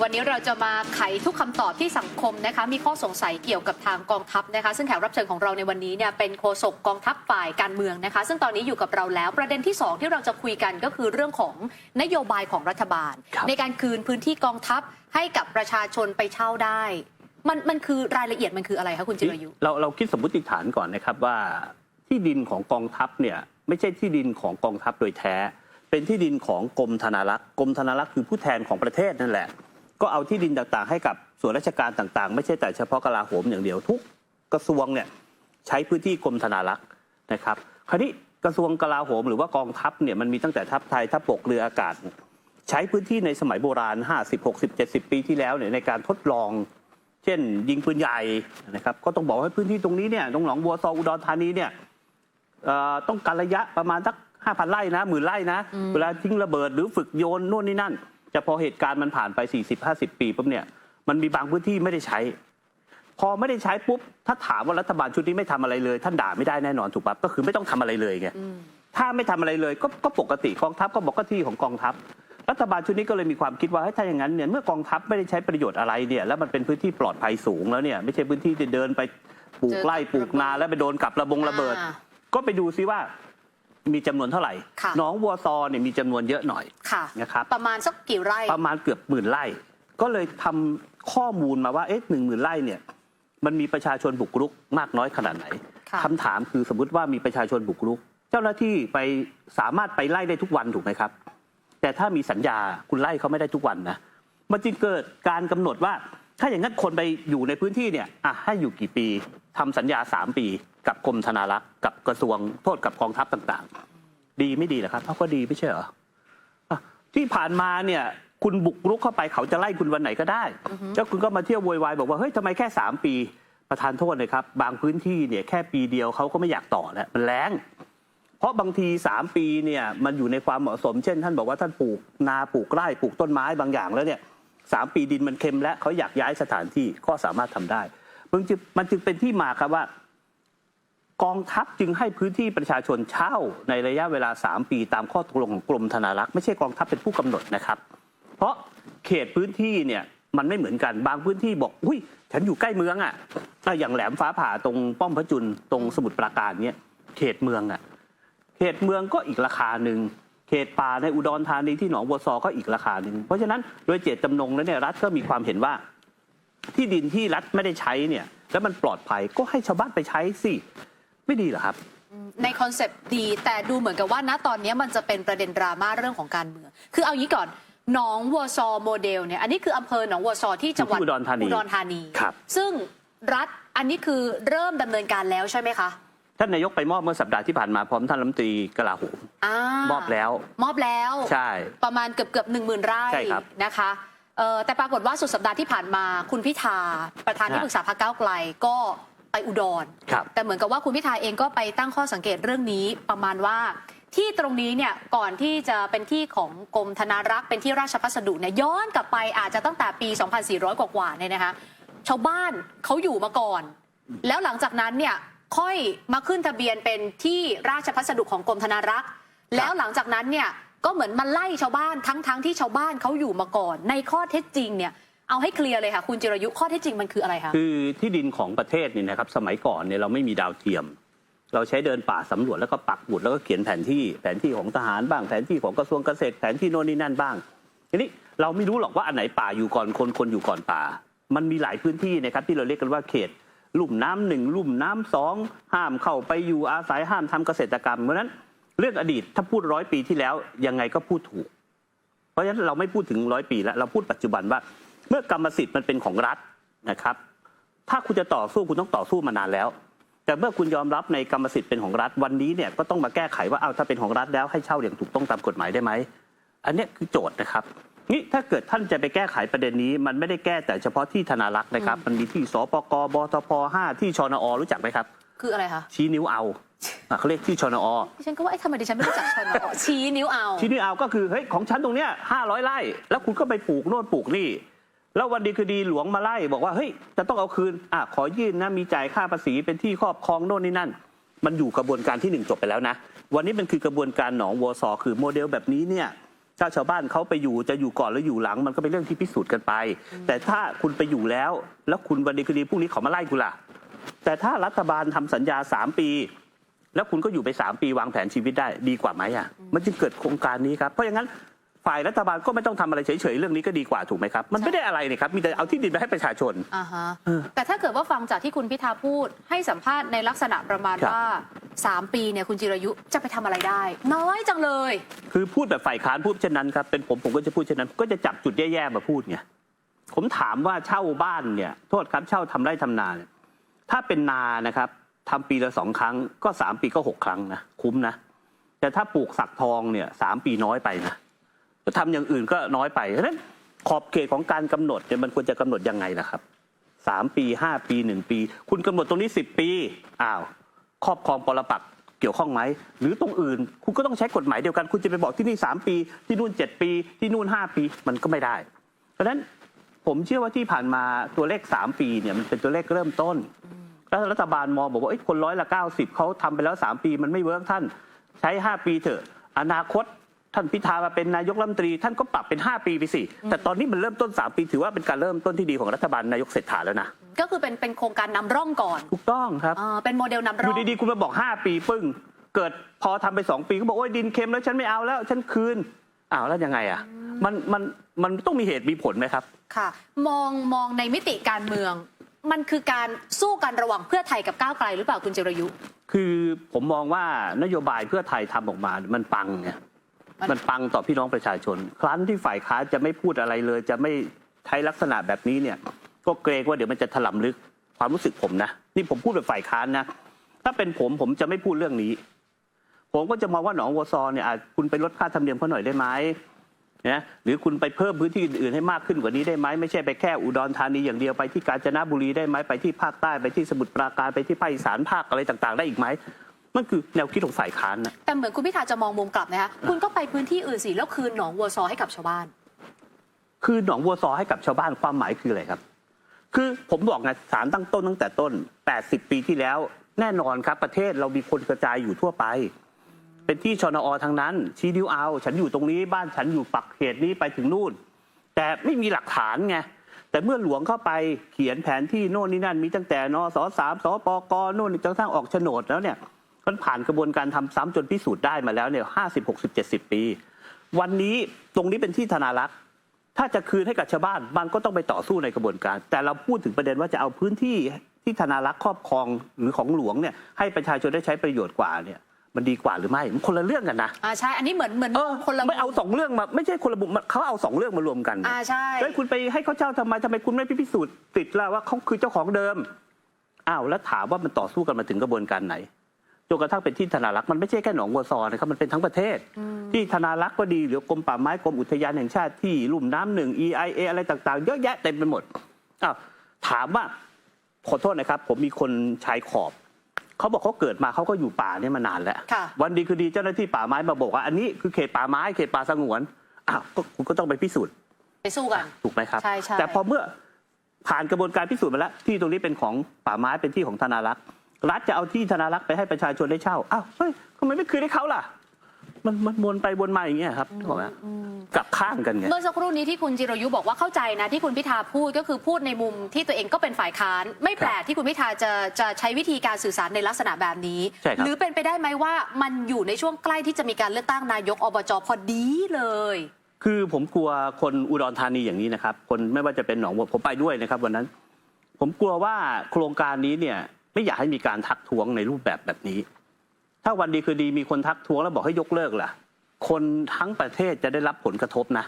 วันนี้เราจะมาไขทุกคำตอบที่สังคมนะคะมีข้อสงสัยเกี่ยวกับทางกองทัพนะคะซึ่งแขกรับเชิญของเราในวันนี้เนี่ยเป็นโฆษกกองทัพฝ่ายการเมืองนะคะซึ่งตอนนี้อยู่กับเราแล้วประเด็นที่2ที่เราจะคุยกันก็คือเรื่องของนโยบายของรัฐบาลในการคืนพื้นที่กองทัพให้กับประชาชนไปเช่าได้มันคือรายละเอียดมันคืออะไรคะคุณจิรายุเราคิดสมมติฐานก่อนนะครับว่าที่ดินของกองทัพเนี่ยไม่ใช่ที่ดินของกองทัพโดยแท้เป็นที่ดินของกรมธนารักษ์กรมธนารักษ์คือผู้แทนของประเทศนั่นแหละก็เอาที่ดินต่างๆให้กับส่วนราชการต่างๆไม่ใช่แต่เฉพาะกลาโหมอย่างเดียวทุกกระทรวงเนี่ยใช้พื้นที่กรมธนารักษ์นะครับคราวนี้กระทรวงกลาโหมหรือว่ากองทัพเนี่ยมันมีตั้งแต่ทัพไทยทัพบกเรืออากาศใช้พื้นที่ในสมัยโบราณ50 60 70 ปีที่แล้วเนี่ยในการทดลองเช่นยิงปืนใหญ่นะครับก็ต้องบอกว่าพื้นที่ตรงนี้เนี่ยตรงหนองบัวซออุดรธานีเนี่ยต้องการระยะประมาณสัก 5,000 ไร่นะ10,000 ไร่นะเวลาทิ้งระเบิดหรือฝึกโยนนู่นนี่นั่นแต่พอเหตุการณ์มันผ่านไป 40-50 ปีปุ๊บเนี่ยมันมีบางพื้นที่ไม่ได้ใช้พอไม่ได้ใช้ปุ๊บถ้าถามว่ารัฐบาลชุดนี้ไม่ทำอะไรเลยท่านด่าไม่ได้แน่นอนถูกปะก็คือไม่ต้องทำอะไรเลยไงถ้าไม่ทำอะไรเลยก็ปกติกองทัพก็บอกก็ที่ของกองทัพรัฐบาลชุดนี้ก็เลยมีความคิดว่าถ้าอย่างนั้นเนี่ยเมื่อกองทัพไม่ได้ใช้ประโยชน์อะไรเนี่ยแล้วมันเป็นพื้นที่ปลอดภัยสูงแล้วเนี่ยไม่ใช่พื้นที่ที่เดินไปปลูกไร่ปลูกนาแล้วไปโดนกับระเบิดก็ไปดูซิว่ามีจำนวนเท่าไหร่หนองบัวซอเนี่ยมีจำนวนเยอะหน่อยนะครับประมาณสักกี่ไร่ประมาณเกือบ10,000 ไร่ก็เลยทำข้อมูลมาว่า10,000 ไร่เนี่ยมันมีประชาชนบุกรุกมากน้อยขนาดไหนคำถามคือสมมติว่ามีประชาชนบุกรุกเจ้าหน้าที่ไปสามารถไปไล่ได้ทุกวันถูกไหมครับแต่ถ้ามีสัญญาคุณไล่เขาไม่ได้ทุกวันนะมันจึงเกิดการกำหนดว่าถ้าอย่างนั้นคนไปอยู่ในพื้นที่เนี่ยให้อยู่กี่ปีทำสัญญา3 ปีกับกรมธนารักษ์กับกระทรวงโทษกับกองทัพต่างๆดีไม่ดีเหรอครับเขาก็ดีไม่ใช่เหรอที่ผ่านมาเนี่ยคุณบุกรุกเข้าไปเขาจะไล่คุณวันไหนก็ได้แล้วคุณก็มาเที่ยวโวยวายบอกว่าเฮ้ยทำไมแค่3 ปีประธานโทษเลยครับบางพื้นที่เนี่ยแค่ปีเดียวเขาก็ไม่อยากต่อแล้วมันแรงเพราะบางที3 ปีเนี่ยมันอยู่ในความเหมาะสมเช่นท่านบอกว่าท่านปลูกนาปลูกไร่ปลูกต้นไม้บางอย่างแล้วเนี่ย3 ปีดินมันเค็มและเขาอยากย้ายสถานที่ก็สามารถทำได้มันจึงเป็นที่มาครับว่ากองทัพจึงให้พื้นที่ประชาชนเช่าในระยะเวลา3 ปีตามข้อตกลงของกรมธนารักษ์ไม่ใช่กองทัพเป็นผู้กำหนดนะครับเพราะเขตพื้นที่เนี่ยมันไม่เหมือนกันบางพื้นที่บอกอุ้ยฉันอยู่ใกล้เมืองอย่างแหลมฟ้าผ่าตรงป้อมพระจุลตรงสมุทรปราการเนี่ยเขตเมืองเขตเมืองก็อีกราคาหนึ่งเขตป่าในอุดรธานีที่หนองบัวซอก็อีกราคาหนึ่งเพราะฉะนั้นโดยเจตจำนงแล้วเนี่ยรัฐก็มีความเห็นว่าที่ดินที่รัฐไม่ได้ใช้เนี่ยแล้วมันปลอดภัยก็ให้ชาวบ้านไปใช้สิไม่ดีเหรอครับในคอนเซปต์ดีแต่ดูเหมือนกับว่าณตอนนี้มันจะเป็นประเด็นดราม่าเรื่องของการเมืองคือเอางี้ก่อนหนองวัวซอโมเดลเนี่ยอันนี้คืออำเภอหนองวัวซอที่จังหวัดอุดรธานีครับซึ่งรัฐอันนี้คือเริ่มดำเนินการแล้วใช่ไหมคะท่านนายกไปมอบเมื่อสัปดาห์ที่ผ่านมาพร้อมท่านรัฐมนตรีกลาโหมมอบแล้วใช่ประมาณเกือบ 10,000 ไร่นะคะแต่ปรากฏว่าสุดสัปดาห์ที่ผ่านมาคุณพิธาประธานที่ปรึกษาพรรคก้าวไกลก็ไปอุดรแต่เหมือนกับว่าคุณพิธาเองก็ไปตั้งข้อสังเกตเรื่องนี้ประมาณว่าที่ตรงนี้เนี่ยก่อนที่จะเป็นที่ของกรมธนารักษ์เป็นที่ราชพัสดุเนี่ยย้อนกลับไปอาจจะตั้งแต่ปี 2400 กว่าๆเนี่ยนะคะชาวบ้านเขาอยู่มาก่อนแล้วหลังจากนั้นเนี่ยค่อยมาขึ้นทะเบียนเป็นที่ราชพัสดุของกรมธนารักษ์แล้วหลังจากนั้นเนี่ยก็เหมือนมาไล่ชาวบ้านทั้งที่ชาวบ้านเขาอยู่มาก่อนในข้อเท็จจริงเนี่ยเอาให้เคลียร์เลยค่ะคุณจิรายุข้อเท็จจริงมันคืออะไรคะคือที่ดินของประเทศนี่นะครับสมัยก่อนเนี่ยเราไม่มีดาวเทียมเราใช้เดินป่าสำรวจแล้วก็ปักหมุดแล้วก็เขียนแผนที่ของทหารบ้างแผนที่ของกระทรวงเกษตรแผนที่โน่นนี่นั่นบ้างทีนี้เราไม่รู้หรอกว่าอันไหนป่าอยู่ก่อนคนอยู่ก่อนป่ามันมีหลายพื้นที่นะครับที่เราเรียกกันว่าเขตลุ่มน้ำ1ลุ่มน้ำ2ห้ามเข้าไปอยู่อาศัยห้ามทำเกษตรกรรมเพราะนั้นเรื่องอดีตถ้าพูด100 ปีที่แล้วยังไงก็พูดถูกเพราะฉะนั้นเราไม่พูดถึง100 ปีแล้วเราพูดปัจจุบันว่าเมื่อกรรมสิทธิ์มันเป็นของรัฐนะครับถ้าคุณจะต่อสู้คุณต้องต่อสู้มานานแล้วแต่เมื่อคุณยอมรับในกรรมสิทธิ์เป็นของรัฐวันนี้เนี่ยก็ต้องมาแก้ไขว่าถ้าเป็นของรัฐแล้วให้เช่าอย่างถูกต้องตามกฎหมายได้ไหมอันนี้คือโจทย์นะครับนี่ถ้าเกิดท่านจะไปแก้ไขประเด็นนี้มันไม่ได้แก้แต่เฉพาะที่ธนารักษ์นะครับมันมีที่สปกบทพ5ที่ชนอรู้จักไหมครับคืออะไรคะชี้นิ้วเอาเขาเรียกที่ชนอดิฉันก็ว่าทำไมดิฉันไม่รู้จักชนอชี้นิ้วเอาก็คือเฮ้ยของฉันตรงเนี้ย500 ไร่แล้วคุณก็ไปปลูกโน่นปลูกนี่แล้ววันดีคือดีหลวงมาไล่บอกว่าเฮ้ยจะต้องเอาคืนขอยื่นนะมีจ่ายค่าภาษีเป็นที่ครอบครองโน่นนี่นั่นมันอยู่กระบวนการที่1จบไปแล้วนะวันนี้มันคือกระบวนการหนองวัวซอคือโมเดลแบบนี้เนี่ย ถ้าชาวบ้านเขาไปอยู่จะอยู่ก่อนหรืออยู่หลังมันก็เป็นเรื่องที่พิสูจน์กันไป แต่ถ้าคุณไปอยู่แล้วคุณวันดีคืนดีพรุ่งนี้เขามาไล่คุณล่ะแต่ถ้ารัฐบาลทำสัญญา3 ปี แล้วคุณก็อยู่ไป3 ปีวางแผนชีวิตได้ดีกว่าไหมอ่ะมันจึงเกิดโครงการนี้ครับเพราะอย่างนั้นฝ่ายรัฐบาลก็ไม่ต้องทำอะไรเฉยๆเรื่องนี้ก็ดีกว่าถูกไหมครับมันไม่ได้อะไรนี่ครับมีแต่เอาที่ดินไปให้ประชาชนแต่ถ้าเกิดว่าฟังจากที่คุณพิธาพูดให้สัมภาษณ์ในลักษณะประมาณว่า3 ปีเนี่ยคุณจิรายุจะไปทำอะไรได้น้อยจังเลยคือพูดแบบฝ่ายค้านพูดเช่นนั้นครับเป็นผมก็จะพูดเช่นนั้นก็จะจับจุดแย่ๆมาพูดไงผมถามว่าเช่าบ้านเนี่ยโทษครับเช่าทำไร่ทำนาเนี่ยถ้าเป็นนานะครับทำปีละ2 ครั้งก็3 ปีก็6 ครั้งนะคุ้มนะแต่ถ้าปลูกสักทองเนี่ย3 ปีน้อยไปนะจะทำอย่างอื่นก็น้อยไปเพราะฉะนั้นขอบเขตของการกำหนดเนี่ยมันควรจะกำหนดยังไงล่ะครับ3 ปี5 ปี1 ปีคุณกำหนดตรงนี้10 ปีครอบครองปรปักษ์เกี่ยวข้องไหมหรือตรงอื่นคุณก็ต้องใช้กฎหมายเดียวกันคุณจะไปบอกที่นี่3 ปีที่นู่น7 ปีที่นู่น5 ปีมันก็ไม่ได้เพราะฉะนั้นผมเชื่อว่าที่ผ่านมาตัวเลข3 ปีเนี่ยมันเป็นตัวเลขเริ่มต้นแล้วรัฐบาลมองบอกว่าคน90%เขาทำไปแล้ว3 ปีมันไม่เวิร์กท่านใช้5 ปีเถอะอนาคตท่านพิธามาเป็นนายกรัฐมนตรีท่านก็ปรับเป็น5 ปีไปสิแต่ตอนนี้มันเริ่มต้น3 ปีถือว่าเป็นการเริ่มต้นที่ดีของรัฐบาลนายกเศรษฐาแล้วนะก็คือเป็นโครงการนำร่องก่อนถูกต้องครับเป็นโมเดลนำร่องอยู่ดีๆคุณมาบอก5 ปีปึ้งเกิดพอทำไป2 ปีก็บอกโอ้ยดินเค็มแล้วฉันไม่เอาแล้วฉันคืนแล้วยังไงมันต้องมีเหตุมีผลไหมครับค่ะมองในมิติการเมืองมันคือการสู้กันระหว่างเพื่อไทยกับก้าวไกลหรือเปล่าคุณจิรายุคือผมมองว่านโยบายเพื่อไทยทำออกมามันปังเนี่ยมันปังต่อพี่น้องประชาชนครั้นที่ฝ่ายค้านจะไม่พูดอะไรเลยจะไม่ใช้ลักษณะแบบนี้เนี่ยก็เกรงว่าเดี๋ยวมันจะถล่มลึกความรู้สึกผมนะนี่ผมพูดแบบฝ่ายค้านนะถ้าเป็นผมจะไม่พูดเรื่องนี้ผมก็จะมองว่าหนองวัวซอเนี่ยคุณไปลดค่าธรรมเนียมเขาหน่อยได้ไหมนะหรือคุณไปเพิ่มพื้นที่อื่นๆให้มากขึ้นกว่านี้ได้ไหมไม่ใช่ไปแค่อุดรธานีอย่างเดียวไปที่กาญจนบุรีได้ไหมไปที่ภาคใต้ไปที่สมุทรปราการไปที่ภาคอีสานภาคอะไรต่างๆได้อีกไหมมันคือแนวคิดของฝ่ายค้านนะแต่เหมือนคุณพิธาจะมองมุมกลับนะคะคุณก็ไปพื้นที่อื่นสิแล้วคืนหนองวัวซอให้กับชาวบ้านคือหนองวัวซอให้กับชาวบ้านความหมายคืออะไรครับคือผมบอกไงสารตั้งต้นตั้งแต่ต้น80 ปีที่แล้วแน่นอนครับประเทศเรามีคนกระจายอยู่ทั่วไปเป็นที่ชนอทางนั้นชี้นิ้วเอาฉันอยู่ตรงนี้บ้านฉันอยู่ปักเขตนี้ไปถึงนู่นแต่ไม่มีหลักฐานไงแต่เมื่อหลวงเข้าไปเขียนแผนที่โน่นนี่นั่นมีตั้งแต่นส3 สปกโน่นจนกระทั่งออกโฉนดแล้วเนี่ยมันผ่านกระบวนการทำซ้ำจนพิสูจน์ได้มาแล้วเนี่ย50 60 70 ปีวันนี้ตรงนี้เป็นที่ธนารักษ์ถ้าจะคืนให้กับชาวบ้านมันก็ต้องไปต่อสู้ในกระบวนการแต่เราพูดถึงประเด็นว่าจะเอาพื้นที่ที่ธนารักษ์ครอบครองหรือของหลวงเนี่ยให้ประชาชนได้ใช้ประโยชน์กว่าเนี่ยมันดีกว่าหรือไม่มันคนละเรื่องกันนะใช่อันนี้เหมือนคนละไม่เอา2 เรื่องมาไม่ใช่คนละบุเขาเอา2 เรื่องมารวมกันใช่แล้วคุณไปให้เขาเช่าทำไมคุณไม่พิสูจน์ติดแล้วว่าเขาคือเจ้าของเดิมแล้วถามว่ามันต่อสู้กันมาถึงกระบวนการไหนจนกระทั่งเป็นที่ธนารักษ์มันไม่ใช่แค่หนองวัวซอนะครับมันเป็นทั้งประเทศที่ธนารักษ์ก็ดีหรือกรมป่าไม้กรมอุทยานแห่งชาติที่ลุ่มน้ำ1 EIA อะไรต่างๆเยอะแยะเต็มไปหมดถามว่าขอโทษนะครับผมมีคนชายขอบเขาบอกเขาเกิดมาเขาก็อยู่ป่านี่มานานแล้ววันดีคือดีเจ้าหน้าที่ป่าไม้มาบอกว่าอันนี้คือเขตป่าไม้เขตป่าสงวนก็คุณก็ต้องไปพิสูจน์ไปสู้กันถูกไหมครับใช่แต่พอเมื่อผ่านกระบวนการพิสูจน์มาแล้วที่ตรงนี้เป็นของป่าไม้เป็นที่ของธนารักษ์รัฐจะเอาที่ธนารักษ์ไปให้ประชาชนได้เช่าเฮ้ยทำไมไม่คืนให้เขาล่ะมันวนไปวนมาอย่างเงี้ยครับถูกไหมกลับข้างกันไงเมื่อสักครู่นี้ที่คุณจิรายุบอกว่าเข้าใจนะที่คุณพิธาพูดก็คือพูดในมุมที่ตัวเองก็เป็นฝ่ายค้านไม่แปลกที่คุณพิธาจะใช้วิธีการสื่อสารในลักษณะแบบนี้หรือเป็นไปได้ไหมว่ามันอยู่ในช่วงใกล้ที่จะมีการเลือกตั้งนายกอบจพอดีเลยคือผมกลัวคนอุดรธานีอย่างนี้นะครับคนไม่ว่าจะเป็นหนองบัวผมไปด้วยนะครับวันนั้นผมกลัวว่าโครงการนี้เนี่ยไม่อยากให้มีการทักท้วงในรูปแบบนี้ถ้าวันดีคือดีมีคนทักท้วงแล้วบอกให้ยกเลิกล่ะคนทั้งประเทศจะได้รับผลกระทบนะ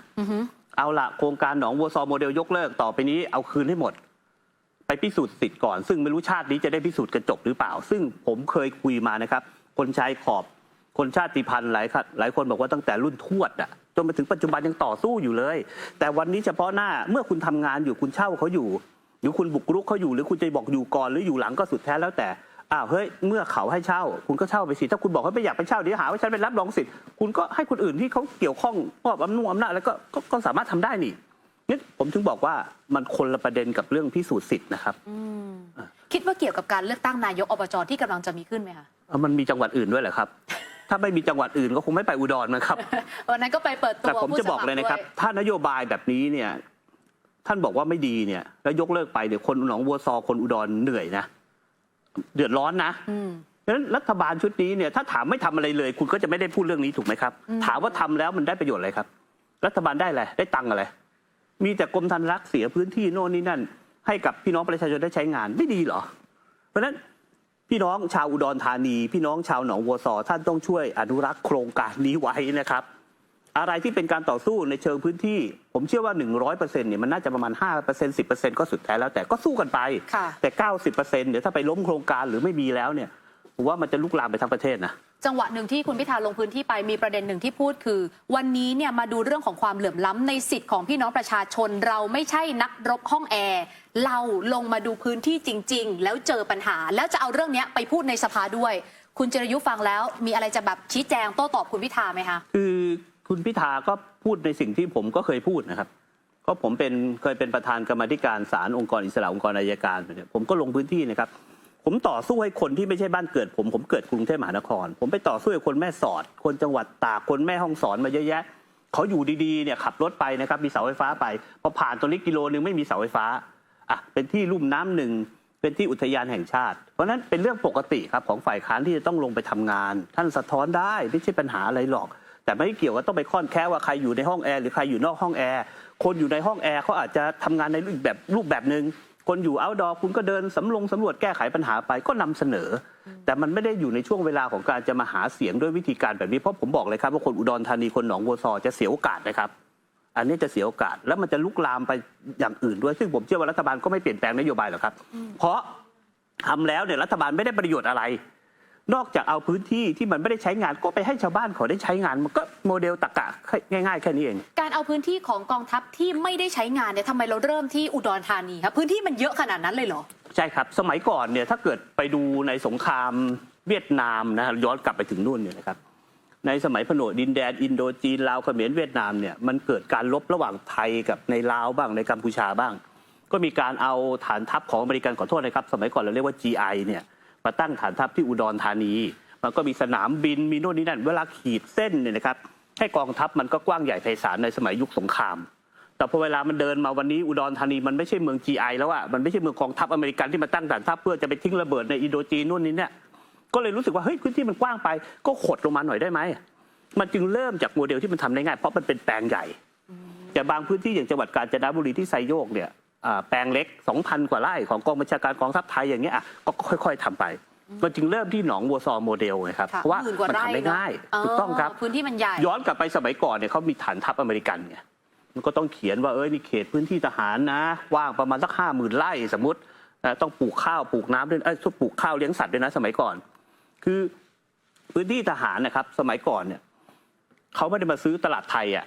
เอาละโครงการหนองวัวซอโมเดลยกเลิกต่อไปนี้เอาคืนให้หมดไปพิสูจน์สิทธิ์ก่อนซึ่งไม่รู้ชาตินี้จะได้พิสูจน์กันจบหรือเปล่าซึ่งผมเคยคุยมานะครับคนชายขอบคนชาติพันธุ์หลายคนบอกว่าตั้งแต่รุ่นทวดจนมาถึงปัจจุบันยังต่อสู้อยู่เลยแต่วันนี้เฉพาะหน้าเมื่อคุณทำงานอยู่คุณเช่าเขาอยู่หรือคุณบุกรุกเขาอยู่หรือคุณจะบอกอยู่ก่อนหรืออยู่หลังก็สุดแท้แล้วแต่เฮ้ยเมื่อเขาให้เช่าคุณก็เช่าไปสิถ้าคุณบอกว่าไม่อยากไปเช่าเดี๋ยวหาว่าฉันเป็นรับรองสิทธิ์คุณก็ให้คนอื่นที่เขาเกี่ยวข้องมอบอำนาจแล้วก็สามารถทำได้นี่ผมถึงบอกว่ามันคนละประเด็นกับเรื่องพิสูจน์สิทธิ์นะครับคิดว่าเกี่ยวกับการเลือกตั้งนายกอบจที่กำลังจะมีขึ้นไหมคะมันมีจังหวัดอื่นด้วยเหรอครับ ถ้าไม่มีจังหวัดอื่นก็คงไม่ไปอุดรนะครับ วันนั้นก็ไปเปิดตัว แต่ผมจะบอกเลยนะครับถ้านโยบายแบบนี้เนี่ยท่านบอกว่าไม่ดีเนี่ยแล้วยกเลิกไปเดี๋ยวคนหนองบัวซอคนอุดรเหนื่อยนะเดือดร้อนนะเพราะฉะนั้นรัฐบาลชุดนี้เนี่ยถ้าถามไม่ทำอะไรเลย คุณก็จะไม่ได้พูดเรื่องนี้ถูกไหมครับถามว่าทำแล้วมันได้ประโยชน์อะไรครับรัฐบาลได้อะไรได้ตังค์อะไรมีแต่กรมธรรม์รักษ์เสียพื้นที่โน่นนี่นั่นให้กับพี่น้องประชาชนได้ใช้งานไม่ดีเหรอเพราะฉะนั้นพี่น้องชาวอุดรธานีพี่น้องชาวหนองบัวซอท่านต้องช่วยอนุรักษ์โครงการนี้ไว้นะครับอะไรที่เป็นการต่อสู้ในเชิงพื้นที่ผมเชื่อว่า 100% เนี่ยมันน่าจะประมาณ 5% 10% ก็สุดแท้แล้วแต่ก็สู้กันไปแต่ 90% เดี๋ยวถ้าไปล้มโครงการหรือไม่มีแล้วเนี่ยผมว่ามันจะลุกลามไปทั้งประเทศนะจังหวะหนึ่งที่คุณพิธาลงพื้นที่ไปมีประเด็นหนึ่งที่พูดคือวันนี้เนี่ยมาดูเรื่องของความเหลื่อมล้ำในสิทธิ์ของพี่น้องประชาชนเราไม่ใช่นักรบห้องแอร์เราลงมาดูพื้นที่จริงๆแล้วเจอปัญหาแล้วจะเอาเรื่องนี้ไปพูดในสภาด้วยคุณจิรยุฟังแล้วมีอะไรจะแบบชี้แจงโต้ตอบคุณพิธาไหมคะคือคุณพิธาก็พูดในสิ่งที่ผมก็เคยพูดนะครับก็ผมเคยเป็นประธานกรรมาธิการศาลองค์กรอิสระองค์กรอัยการเนี่ยผมก็ลงพื้นที่นะครับผมต่อสู้ให้คนที่ไม่ใช่บ้านเกิดผมเกิดกรุงเทพมหานครผมไปต่อสู้ให้คนแม่สอดคนจังหวัดตากคนแม่ฮ่องสอนมาเยอะแยะเขาอยู่ดีๆเนี่ยขับรถไปนะครับมีเสาไฟฟ้าไปพอผ่านตรงนี้กิโลนึงไม่มีเสาไฟฟ้าอ่ะเป็นที่ลุ่มน้ำหนึ่งเป็นที่อุทยานแห่งชาติเพราะนั้นเป็นเรื่องปกติครับของฝ่ายค้านที่จะต้องลงไปทำงานท่านสะท้อนได้ไม่ใช่ปัญหาอะไรหรอกแต่ไม่เกี่ยวว่าต้องไปค่อนแค่ว่าใครอยู่ในห้องแอร์หรือใครอยู่นอกห้องแอร์คนอยู่ในห้องแอร์เขาอาจจะทำงานในรูปแบบหนึ่งคนอยู่เอาท์ดอร์คุณก็เดินสำรวจแก้ไขปัญหาไปก็นำเสนอแต่มันไม่ได้อยู่ในช่วงเวลาของการจะมาหาเสียงด้วยวิธีการแบบนี้เพราะผมบอกเลยครับว่าคนอุดรธานีคนหนองบัวซอจะเสียโอกาสนะครับอันนี้จะเสียโอกาสแล้วมันจะลุกลามไปอย่างอื่นด้วยซึ่งผมเชื่อว่ารัฐบาลก็ไม่เปลี่ยนแปลงนโยบายหรอกครับเพราะทำแล้วเนี่ยรัฐบาลไม่ได้ประโยชน์อะไรนอกจากเอาพื้นที่ที่มันไม่ได้ใช้งานก็ไปให้ชาวบ้านเขาได้ใช้งานมันก็โมเดลตรรกะง่ายๆแค่นี้เองการเอาพื้นที่ของกองทัพที่ไม่ได้ใช้งานเนี่ยทำไมเราเริ่มที่อุดรธานีครับพื้นที่มันเยอะขนาดนั้นเลยเหรอใช่ครับสมัยก่อนเนี่ยถ้าเกิดไปดูในสงครามเวียดนามนะย้อนกลับไปถึงนู่นเนี่ยนะครับในสมัยผนวกดินแดนอินโดจีนลาวเขมรเวียดนามเนี่ยมันเกิดการรบระหว่างไทยกับในลาวบ้างในกัมพูชาบ้างก็มีการเอาฐานทัพของอเมริกันขอโทษนะครับสมัยก่อนเราเรียกว่า GI เนี่ยมาตั้งฐานทัพที่อุดรธานีมันก็มีสนามบินมีโน่นนี่นั่นเวลาขีดเส้นเนี่ยนะครับให้กองทัพมันก็กว้างใหญ่ไพศาลในสมัยยุคสงครามแต่พอเวลามันเดินมาวันนี้อุดรธานีมันไม่ใช่เมือง GI แล้วอะมันไม่ใช่เมืองกองทัพอเมริกันที่มาตั้งฐานทัพเพื่อจะไปทิ้งระเบิดในอินโดจีนนู่นนี่เนี่ยก็เลยรู้สึกว่าเฮ้ยพื้นที่มันกว้างไปก็ขดลงมาหน่อยได้ไหมมันจึงเริ่มจากโมเดลที่มันทำได้ง่ายเพราะมันเป็นแปลงใหญ่แต่บางพื้นที่อย่างจังหวัดกาญจนบุรีที่ไซโยกเนี่ยแปลงเล็ก 2,000 กว่าไร่ของกองบัญชาการกองทัพไทยอย่างเงี้ยก็ค่อยๆทำไปมันจึงเริ่มที่หนองบัวซอโมเดลไงครับเพราะว่ามันทำได้ง่ายถูกต้องครับพื้นที่มันใหญ่ย้อนกลับไปสมัยก่อนเนี่ยเขามีฐานทัพอเมริกันไงมันก็ต้องเขียนว่านี่เขตพื้นที่ทหารนะว่างประมาณสัก 50,000 ไร่สมมติต้องปลูกข้าวปลูกน้ำด้วยปลูกข้าวเลี้ยงสัตว์ด้วยนะสมัยก่อนคือพื้นที่ทหารนะครับสมัยก่อนเนี่ยเขาไม่ได้มาซื้อตลาดไทยอ่ะ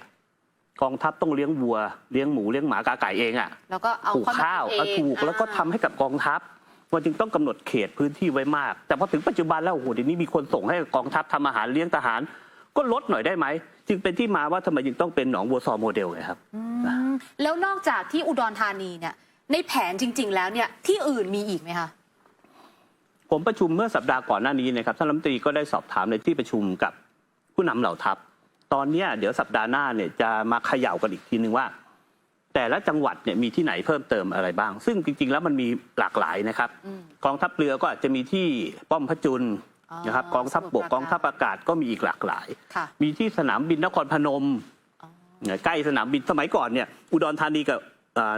กองทัพต้องเลี้ยงวัวเลี้ยงหมูเลี้ยงหมากาไก่เองอ่ะแล้วก็เอาปลูกข้าวถูกแล้วก็ทำให้กับกองทัพมันจึงต้องกำหนดเขตพื้นที่ไว้มากแต่พอถึงปัจจุบันแล้วโอ้โหเดี๋ยวนี้มีคนส่งให้กองทัพทำอาหารเลี้ยงทหารก็ลดหน่อยได้ไหมจึงเป็นที่มาว่าทำไมจึงต้องเป็นหนองบัวซอโมเดลไงครับแล้วนอกจากที่อุดรธานีเนี่ยในแผนจริงๆแล้วเนี่ยที่อื่นมีอีกไหมคะผมประชุมเมื่อสัปดาห์ก่อนหน้านี้นะครับท่านรัฐมนตรีก็ได้สอบถามในที่ประชุมกับผู้นำเหล่าทัพตอนนี้เดี๋ยวสัปดาห์หน้าเนี่ยจะมาเขย่ากันอีกทีนึงว่าแต่ละจังหวัดเนี่ยมีที่ไหนเพิ่มเติมอะไรบ้างซึ่งจริงๆแล้วมันมีหลากหลายนะครับกองทัพเรือก็อาจจะมีที่ป้อมพระจุลนะครับกองทัพบกกองทัพอากาศก็มีอีกหลากหลายมีที่สนามบินนครพนมใกล้สนามบินสมัยก่อนเนี่ยอุดรธานีกับ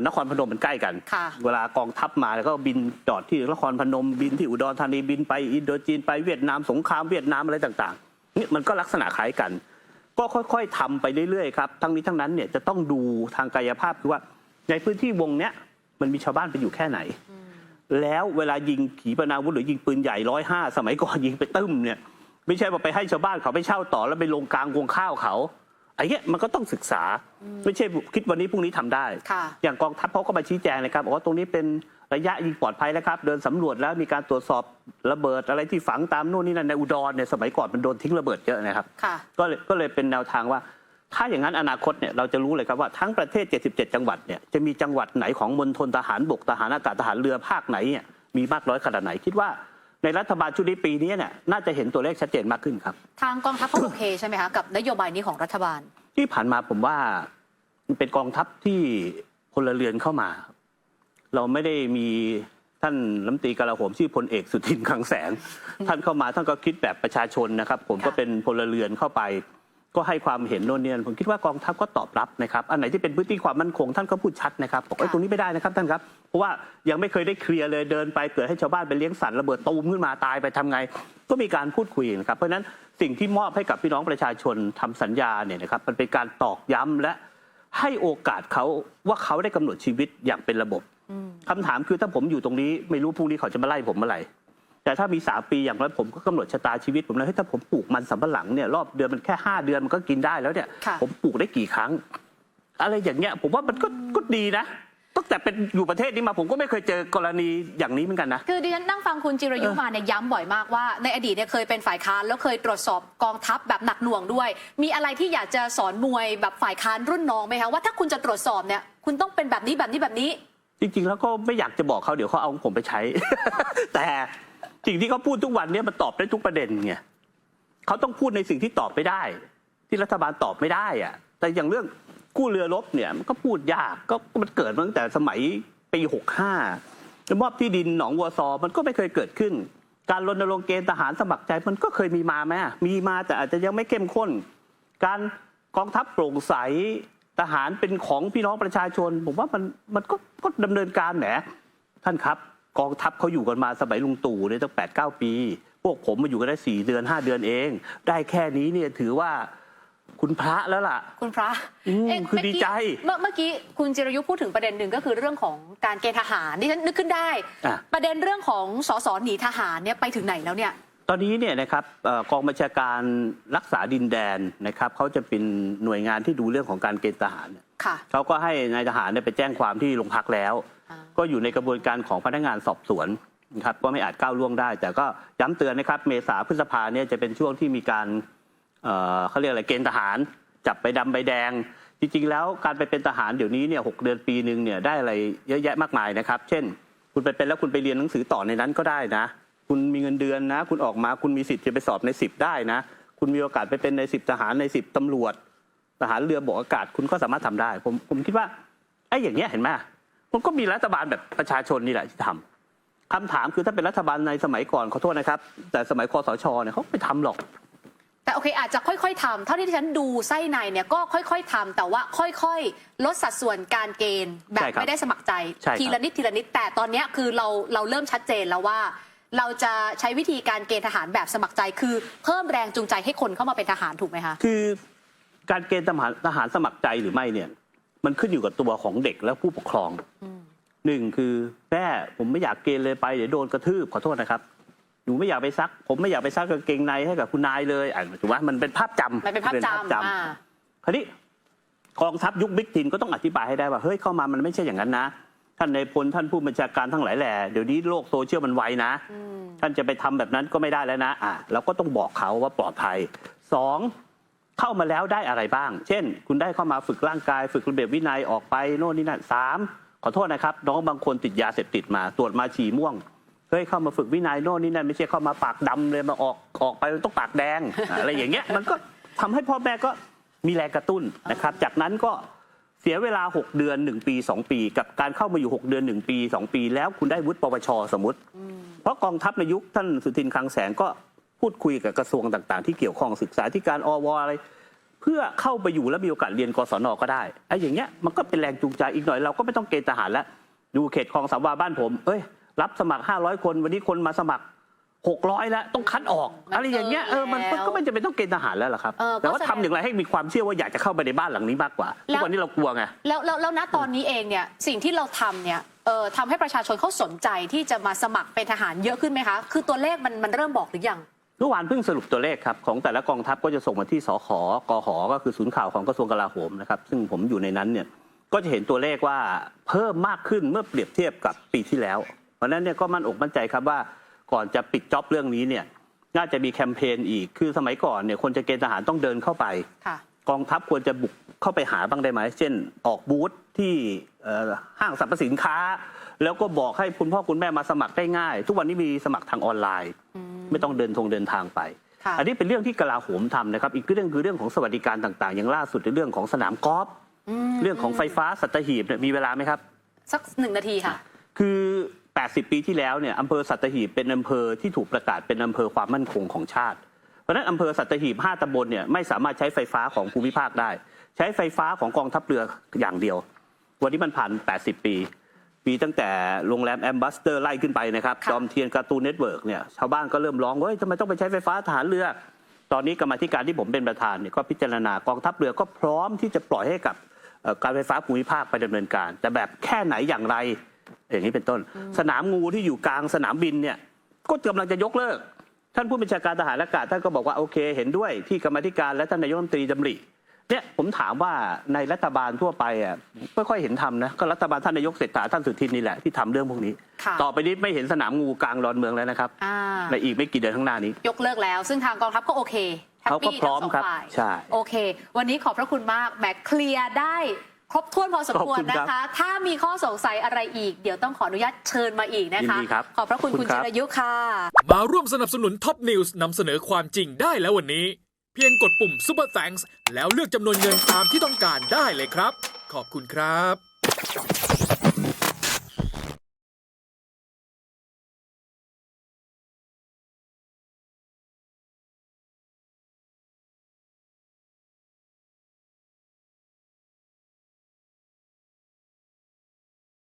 นครพนมมันใกล้กันเวลากองทัพมาแล้วก็บินจอดที่นครพนมบินที่อุดรธานีบินไปอินโดจีนไปเวียดนามสงครามเวียดนามอะไรต่างๆนี่มันก็ลักษณะคล้ายกันก็ค่อยๆทำไปเรื่อยๆครับทั้งนี้ทั้งนั้นเนี่ยจะต้องดูทางกายภาพคือว่าในพื้นที่วงเนี้ยมันมีชาวบ้านไปอยู่แค่ไหนแล้วเวลายิงขีปนาวุธหรือยิงปืนใหญ่105สมัยก่อนยิงไปตึ้มเนี่ยไม่ใช่ว่าไปให้ชาวบ้านเขาไปเช่าต่อแล้วไปลงกลางวงข้าวเขาไอ้เงี้ยมันก็ต้องศึกษาไม่ใช่คิดวันนี้พรุ่งนี้ทำได้อย่างกองทัพเขาก็มาชี้แจงนะครับบอกว่าตรงนี้เป็นระยะยิงปลอดภัยแล้วครับเดินสำรวจแล้วมีการตรวจสอบระเบิดอะไรที่ฝังตามโน่นนี่นั่นในอุดรเนี่ยสมัยก่อนมันโดนทิ้งระเบิดเยอะนะครับก็เลยเป็นแนวทางว่าถ้าอย่างนั้นอนาคตเนี่ยเราจะรู้เลยครับว่าทั้งประเทศ77จังหวัดเนี่ยจะมีจังหวัดไหนของมณฑลทหารบกทหารอากาศทหารเรือภาคไหนเนี่ยมีมากน้อยขนาดไหนคิดว่า ในรัฐบาลชุดนี้ปีนี้เนี่ยน่าจะเห็นตัวเลขชัดเจนมากขึ้นครับทางกองทัพเขาโอเคใช่ไหมคะกับนโยบายนี้ของรัฐบาลที่ผ่านมาผมว่ามันเป็นกองทัพที่พลเรือนเข้ามาเราไม่ได้มีท่านรัฐมนตรีกลาโหมชื่อพลเอกสุทินคลังแสงท่านเข้ามาท่านก็คิดแบบประชาชนนะครับผมก็เป็นพลเรือนเข้าไปก็ให้ความเห็นโน่นนี่ผมคิดว่ากองทัพก็ตอบรับนะครับอันไหนที่เป็นพื้นที่ความมั่นคงท่านก็พูดชัดนะครับบอกตรงนี้ไม่ได้นะครับท่านครับเพราะว่ายังไม่เคยได้เคลียร์เลยเดินไปเกิดให้ชาวบ้านไปเลี้ยงสัตว์ระเบิดตูมขึ้นมาตายไปทำไงก็มีการพูดคุยนะครับเพราะฉะนั้นสิ่งที่มอบให้กับพี่น้องประชาชนทำสัญญาเนี่ยนะครับมันเป็นการตอกย้ำและให้โอกาสเขาว่าเขาได้กำหนดชีวิตอย่างเป็นระบบคำถามคือถ้าผมอยู่ตรงนี้ไม่รู้พรุ่งนี้เขาจะมาไล่ผมเมื่อไหร่แต่ถ้ามี3 ปีอย่างน้อยผมก็กำหนดชะตาชีวิตผมแล้วถ้าผมปลูกมันสำปะหลังเนี่ยรอบเดือนมันแค่5 เดือนมันก็กินได้แล้วเนี่ยผมปลูกได้กี่ครั้งอะไรอย่างเงี้ยผมว่ามันก็ดีนะตั้งแต่เป็นอยู่ประเทศนี้มาผมก็ไม่เคยเจอกรณีอย่างนี้เหมือนกันนะคือดิฉันนั่งฟังคุณจิรยุมาเนี่ยย้ำบ่อยมากว่าในอดีตเนี่ยเคยเป็นฝ่ายค้านแล้วเคยตรวจสอบกองทัพแบบหนักหน่วงด้วยมีอะไรที่อยากจะสอนมวยแบบฝ่ายค้านรุ่นน้องไหมคะว่าถ้าคุณจะตรวจสอบเนี่ยคุณต้องเป็นแบบนี้แบบนี้แบบนี้จริงๆแล้วก็ไม่อยากจะบอกเขาเดี๋ยวเขาเอาผมไปใช้ แต่สิ่งที่เขาพูดทุกวันนี้มันตอบได้ทุกประเด็นไงเขาต้องพูดในสิ่งที่ตอบไม่ได้ที่รัฐบาลตอบไม่ได้อะแต่อย่างเรื่องกู้เรือรบเนี่ยมันก็พูดยากก็มันเกิดมาตั้งแต่สมัยปี65จะมอบที่ดินหนองวัวซอมันก็ไม่เคยเกิดขึ้นการรณรงค์เกณฑ์ทหารสมัครใจมันก็เคยมีมาไหมมีมาแต่อาจจะยังไม่เข้มข้นการกองทัพโปร่งใสทหารเป็นของพี่น้องประชาชนผมว่ามันก็ดำเนินการแหมท่านครับกองทัพเขาอยู่กันมาสมัยลุงตู่เนี่ยตั้ง8-9 ปีพวกผมมาอยู่กันได้4 เดือน5 เดือนเองได้แค่นี้เนี่ยถือว่าคุณพระแล้วล่ะคุณพระคือดีใจเมื่อกี้คุณจิรยุพูดถึงประเด็นหนึ่งก็คือเรื่องของการเกณฑ์ทหารที่ฉันนึกขึ้นได้ประเด็นเรื่องของสสหนีทหารเนี่ยไปถึงไหนแล้วเนี่ยตอนนี้เนี่ยนะครับกองบัญชาการรักษาดินแดนนะครับเขาจะเป็นหน่วยงานที่ดูเรื่องของการเกณฑ์ทหารเขาก็ให้นายทหารไปแจ้งความที่โรงพักแล้วก็อยู่ในกระบวนการของพนักงานสอบสวนนะครับก็ไม่อาจก้าวล่วงได้แต่ก็ย้ำเตือนนะครับเมษาพฤษภาเนี่ยจะเป็นช่วงที่มีการเขาเรียกอะไรเกณฑ์ทหารจับใบดำใบแดงจริงๆแล้วการไปเป็นทหารเดี๋ยวนี้เนี่ย6 เดือนปีนึงเนี่ยได้อะไรเยอะแยะมากมายนะครับเช่นคุณไปเป็นแล้วคุณไปเรียนหนังสือต่อในนั้นก็ได้นะคุณมีเงินเดือนนะคุณออกมาคุณมีสิทธิ์จะไปสอบใน10ได้นะคุณมีโอกาสไปเป็นใน10ทหารใน10ตำรวจทหารเรือบกอากาศคุณก็สามารถทำได้ผมคิดว่าไอ้อย่างเงี้ยเห็นไหมมันก็มีรัฐบาลแบบประชาชนนี่แหละที่ทำคำถามคือถ้าเป็นรัฐบาลในสมัยก่อนขอโทษนะครับแต่สมัยคสชเนี่ยเขาไม่ทำหรอกแต่โอเคอาจจะค่อยๆทำเท่าที่ฉันดูไส้ในเนี่ยก็ค่อยๆทำแต่ว่าค่อยๆลดสัดส่วนการเกณฑ์แบบไม่ได้สมัครใจทีละนิดทีละนิดแต่ตอนนี้คือเราเริ่มชัดเจนแล้วว่าเราจะใช้วิธีการเกณฑ์ทหารแบบสมัครใจคือเพิ่มแรงจูงใจให้คนเข้ามาเป็นทหารถูกไหมคะคือการเกณฑ์ทหารสมัครใจหรือไม่เนี่ยมันขึ้นอยู่กับตัวของเด็กและผู้ปกครอง1คือแม่ผมไม่อยากเกณฑ์เลยไปเดี๋ยวโดนกระทืบขอโทษนะครับหนูไม่อยากไปซักผมไม่อยากไปซักกางเกงในให้กับคุณนายเลยถูกไหมมันเป็นภาพจำมันเป็นภาพจำคราวนี้กองทัพยุคบิ๊กทินก็ต้องอธิบายให้ได้ว่าเฮ้ยเข้ามามันไม่ใช่อย่างนั้นนะท่านนายพลท่านผู้บัญชาการทั้งหลายแหล่เดี๋ยวนี้โลกโซเชียลมันไวนะท่านจะไปทำแบบนั้นก็ไม่ได้แล้วนะเราก็ต้องบอกเขาว่าปลอดภัย2เข้ามาแล้วได้อะไรบ้าง เช่นคุณได้เข้ามาฝึกร่างกายฝึกระเบียบวินัยออกไปโน่นนี่นั่น3ขอโทษนะครับน้องบางคนติดยาเสพติดมาตรวจมาฉี่ม่วงเฮ้ยเข้ามาฝึกวินัยโน่นนี่นั่นไม่ใช่เข้ามาปากดำเลยมาออกไปต้องปากแดง อะไรอย่างเงี้ยมันก็ทำให้พ่อแม่ก็มีแรงกระตุ้นนะครับจากนั้นก็เสียเวลา6 เดือน1 ปี 2 ปีกับการเข้ามาอยู่6 เดือน1 ปี 2 ปีแล้วคุณได้วุฒิปวชสมมติเพราะกองทัพในยุคท่านสุทินคลังแสงก็พูดคุยกับกระทรวงต่างๆที่เกี่ยวข้องศึกษาธิการอวอะไรเพื่อเข้าไปอยู่แล้วมีโอกาสเรียนกศน.ก็ได้ไอ้อย่างเงี้ยมันก็เป็นแรงจูงใจอีกหน่อยเราก็ไม่ต้องเกณฑ์ทหารแล้วดูเขตคลองสามวาบ้านผมรับสมัคร500 คนวันนี้คนมาสมัคร600แล้วต้องคัดออกอะไรอย่างเงี้ยมันก็ไม่จำเป็นต้องเกณฑ์ทหารแล้วหรอครับแต่ว่าทำอย่างไรให้มีความเชื่อว่าอยากจะเข้าไปในบ้านหลังนี้มากกว่าทุกวันนี้เรากลัวไงแล้วณตอนนี้เองเนี่ยสิ่งที่เราทำเนี่ยทำให้ประชาชนเขาสนใจที่จะมาสมัครเป็นทหารเยอะขึ้นไหมคะคือตัวเลขมันเริ่มบอกหรือยังเมื่อวานเพิ่งสรุปตัวเลขครับของแต่ละกองทัพก็จะส่งมาที่สขกหก็คือศูนย์ข่าวของกระทรวงกลาโหมนะครับซึ่งผมอยู่ในนั้นเนี่ยก็จะเห็นตัวเลขว่าเพิ่มมากขึ้นเมื่อเปรียบเทียบกับปีที่แล้วเพราะนั้นเนี่ยก็มั่นอกมั่นใจครับว่าก่อนจะปิดจ็อบเรื่องนี้เนี่ยน่าจะมีแคมเปญอีกคือสมัยก่อนเนี่ยคนจะเกณฑ์ทหารต้องเดินเข้าไปกองทัพควรจะบุกเข้าไปหาบ้างได้ไหมเช่นออกบูธที่ห้างสรรพสินค้า แล้วก็บอกให้คุณพ่อคุณแม่มาสมัครได้ง่ายทุกวันนี้มีสมัครทางออนไลน์ไม่ต้องเดินทางไปอันนี้เป็นเรื่องที่กลาโหมทำนะครับอีกเรื่องคือเรื่องของสวัสดิการต่างๆอย่างล่าสุดในเรื่องของสนามกอล์ฟเรื่องของไฟฟ้าสัตหีบเนี่ยมีเวลาไหมครับสัก1 นาทีค่ะคือ80 ปีที่แล้วเนี่ยอำเภอสัตหีบเป็นอำเภอที่ถูกประกาศเป็นอำเภอความมั่นคงของชาติเพราะฉะนั้นอำเภอสัตหีบ5 ตำบลเนี่ยไม่สามารถใช้ไฟฟ้าของภูมิภาคได้ใช้ไฟฟ้าของกองทัพเรืออย่างเดียววันนี้มันผ่าน80 ปีมีตั้งแต่โรงแรมแอมบาสเตอร์ไล่ขึ้นไปนะครับจอมเทียนการ์ตูนเน็ตเวิร์กเนี่ยชาวบ้านก็เริ่มร้องว่าทำไมต้องไปใช้ไฟฟ้าทหารเรือตอนนี้กรรมาธิการที่ผมเป็นประธานเนี่ยก็พิจารณากองทัพเรือก็พร้อมที่จะปล่อยให้กับการไฟฟ้าภูมิภาคไปดำเนินการแต่แบบแค่ไหนอย่างไรอย่างนี้เป็นต้นสนามงูที่อยู่กลางสนามบินเนี่ยก็กำลังจะยกเลิกท่านผู้บัญชาการทหารอากาศท่านก็บอกว่าโอเคเห็นด้วยที่กรรมาธิการและท่านนายกรัฐมนตรีดำริเนี่ยผมถามว่าในรัฐบาลทั่วไปอ่ะไม่ค่อยเห็นทำนะก็รัฐบาลท่านนายกเศรษฐาท่านสุทินนี่แหละที่ทำเรื่องพวกนี้ต่อไปนี้ไม่เห็นสนามงูกลางดอนเมืองแล้วนะครับในอีกไม่กี่เดือนข้างหน้านี้ยกเลิกแล้วซึ่งทางกองทัพก็โอเคเขาก็พร้อมครับใช่โอเควันนี้ขอบพระคุณมากแหมเคลียร์ได้ครบถ้วนพอสมควรนะคะถ้ามีข้อสงสัยอะไรอีกเดี๋ยวต้องขออนุญาตเชิญมาอีกนะคะขอบพระคุณคุณจิรายุค่ะมาร่วมสนับสนุนท็อปนิวส์นำเสนอความจริงได้แล้ววันนี้เพียงกดปุ่ม Super Thanks แล้วเลือกจำนวนเงินตามที่ต้องการได้เลยครับขอบคุณครับ